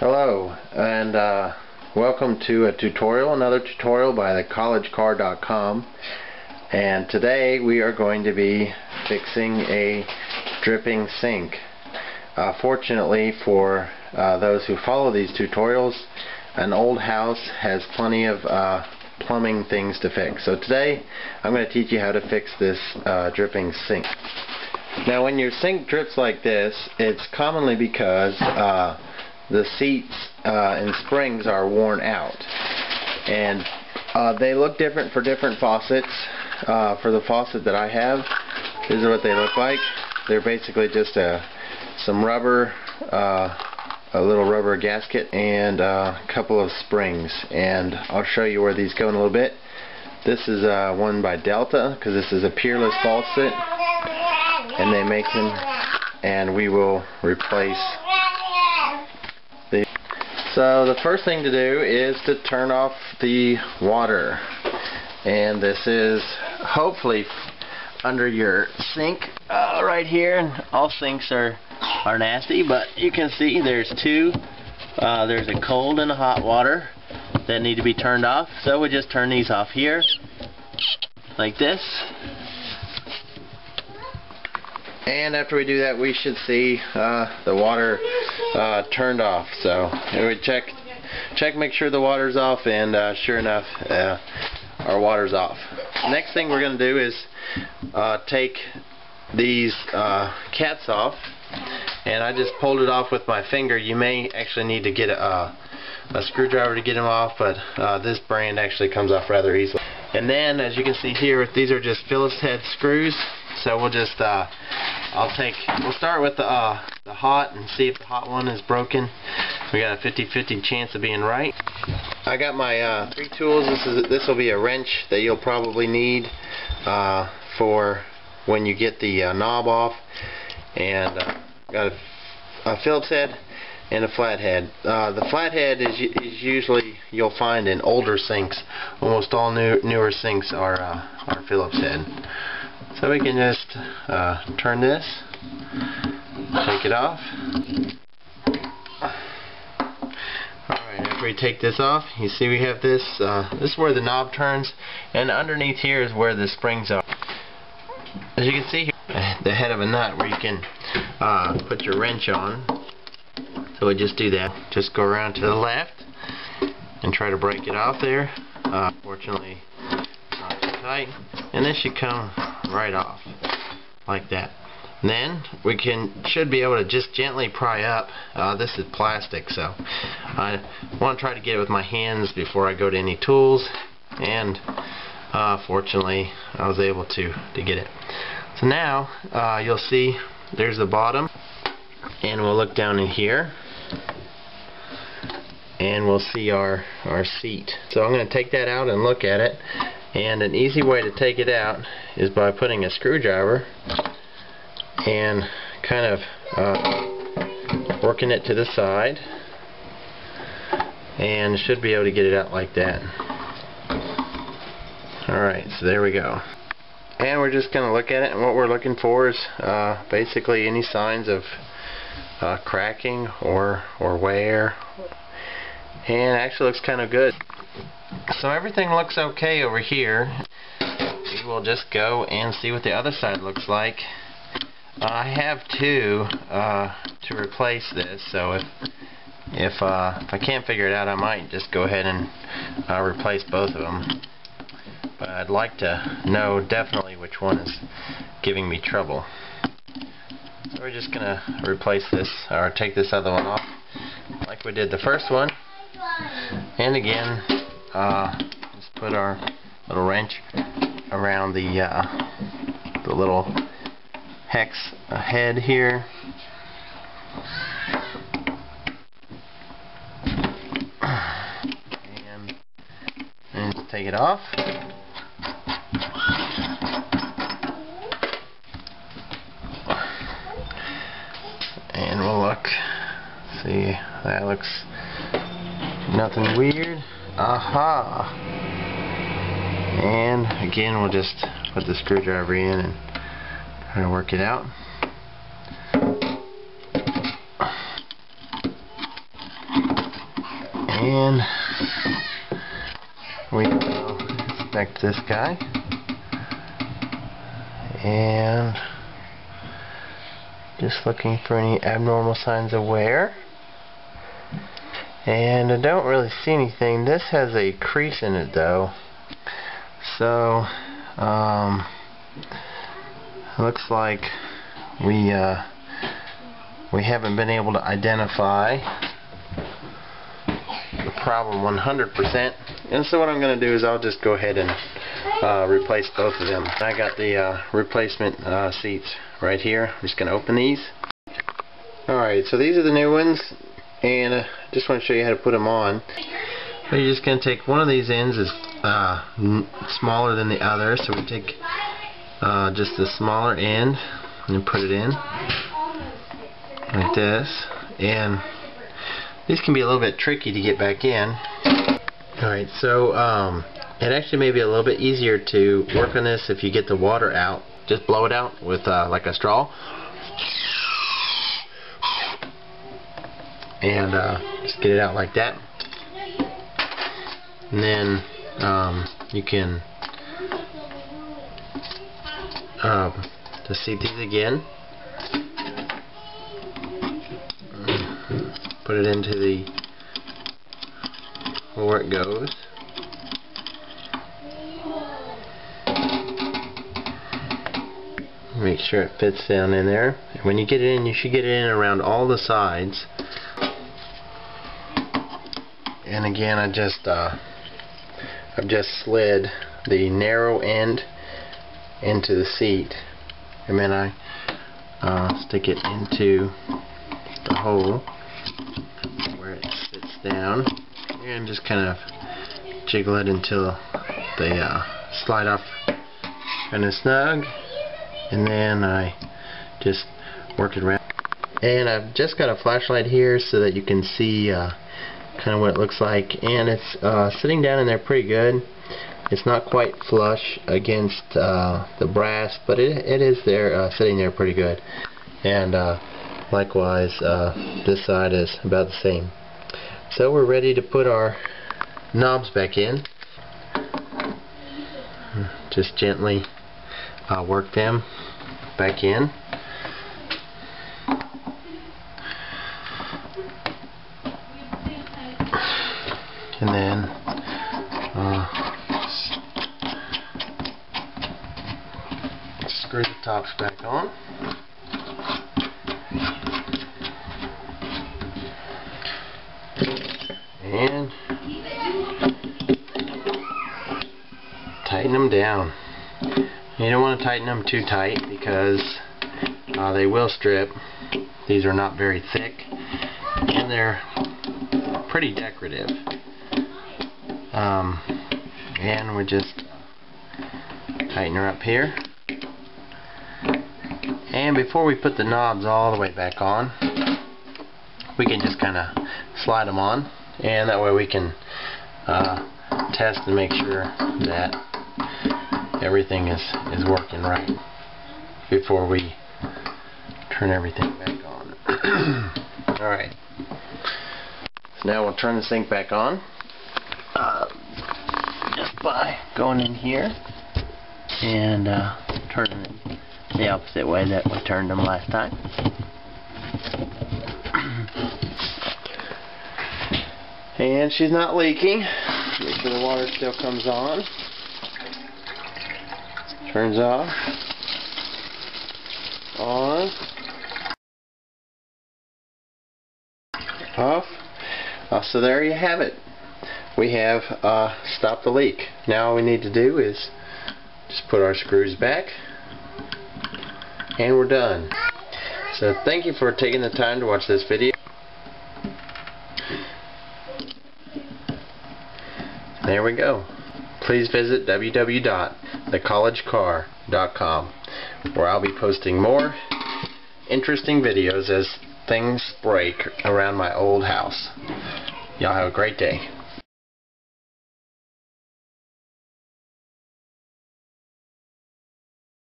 Hello, and welcome to another tutorial by thecollegecar.com. And today we are going to be fixing a dripping sink. Fortunately for those who follow these tutorials, an old house has plenty of plumbing things to fix. So today I'm going to teach you how to fix this dripping sink. Now, when your sink drips like this, it's commonly because the seats and springs are worn out, and they look different for different faucets. For the faucet that I have, this is what they look like. They're basically just some rubber, a little rubber gasket, and a couple of springs, and I'll show you where these go in a little bit. This is one by Delta, because this is a peerless faucet, and they make them, and we will replace the. So the first thing to do is to turn off the water, and this is hopefully under your sink right here. And all sinks are nasty, but you can see there's two. There's a cold and a hot water that need to be turned off. So we just turn these off here like this. And after we do that, we should see the water turned off. So we check, make sure the water's off, and sure enough, our water's off. Next thing we're going to do is take these caps off, and I just pulled it off with my finger. You may actually need to get a screwdriver to get them off, but this brand actually comes off rather easily. And then, as you can see here, these are just Phillips head screws. So we'll just we'll start with the hot and see if the hot one is broken. We got a 50-50 chance of being right. I got my 3 tools. This will be a wrench that you'll probably need for when you get the knob off, and got a Phillips head and a flathead. The flathead is usually, you'll find in older sinks. Almost all newer sinks are Phillips head. So we can just turn this, take it off. Alright, after we take this off, you see we have this. This is where the knob turns, and underneath here is where the springs are. As you can see here, the head of a nut where you can put your wrench on. So we just do that. Just go around to the left and try to break it off there. Fortunately, not too tight. And this should come right off like that. And then we should be able to just gently pry up. This is plastic, so I want to try to get it with my hands before I go to any tools, and fortunately I was able to get it. So now you'll see there's the bottom, and we'll look down in here and we'll see our seat. So I'm going to take that out and look at it. And an easy way to take it out is by putting a screwdriver and kind of working it to the side, and should be able to get it out like that. Alright, so there we go. And we're just going to look at it, and what we're looking for is basically any signs of cracking or wear. And actually looks kind of good. So everything looks okay over here. We will just go and see what the other side looks like. I have two to replace this, so if I can't figure it out, I might just go ahead and replace both of them. But I'd like to know definitely which one is giving me trouble. So we're just gonna replace this, or take this other one off like we did the first one. And again, just put our little wrench around the little hex head here. And take it off. And we'll look. See, that looks nothing weird. Aha! And again, we'll just put the screwdriver in and try to work it out. And we will inspect this guy. And just looking for any abnormal signs of wear. And I don't really see anything. This has a crease in it though. So looks like we haven't been able to identify the problem 100%. And so what I'm going to do is I'll just go ahead and replace both of them. I got the replacement seats right here. I'm just going to open these. Alright, so these are the new ones, and I just want to show you how to put them on. So you're just going to take one of these ends is smaller than the other, so we take just the smaller end and put it in like this. And these can be a little bit tricky to get back in. Alright, so it actually may be a little bit easier to work on this if you get the water out. Just blow it out with like a straw. And just get it out like that. And then you can just seat these again. Put it into the where it goes. Make sure it fits down in there. And when you get it in, you should get it in around all the sides. And again, I've just slid the narrow end into the seat, and then I stick it into the hole where it sits down, and just kind of jiggle it until they slide off kind of snug, and then I just work it around. And I've just got a flashlight here so that you can see kind of what it looks like, and it's sitting down in there pretty good. It's not quite flush against the brass, but it is there sitting there pretty good. And likewise this side is about the same. So we're ready to put our knobs back in. Just gently work them back in. And then screw the tops back on. And tighten them down. You don't want to tighten them too tight because they will strip. These are not very thick, and they're pretty decorative. And we just tighten her up here. And before we put the knobs all the way back on, we can just kind of slide them on, and that way we can test and make sure that everything is working right before we turn everything back on. Alright, so now we'll turn the sink back on just by going in here and turning it the opposite way that we turned them last time. And she's not leaking. Make sure the water still comes on. Turns off. On. Off. So there you have it. We have stopped the leak. Now all we need to do is just put our screws back, and we're done. So thank you for taking the time to watch this video. There we go. Please visit www.thecollegecar.com, where I'll be posting more interesting videos as things break around my old house. Y'all have a great day.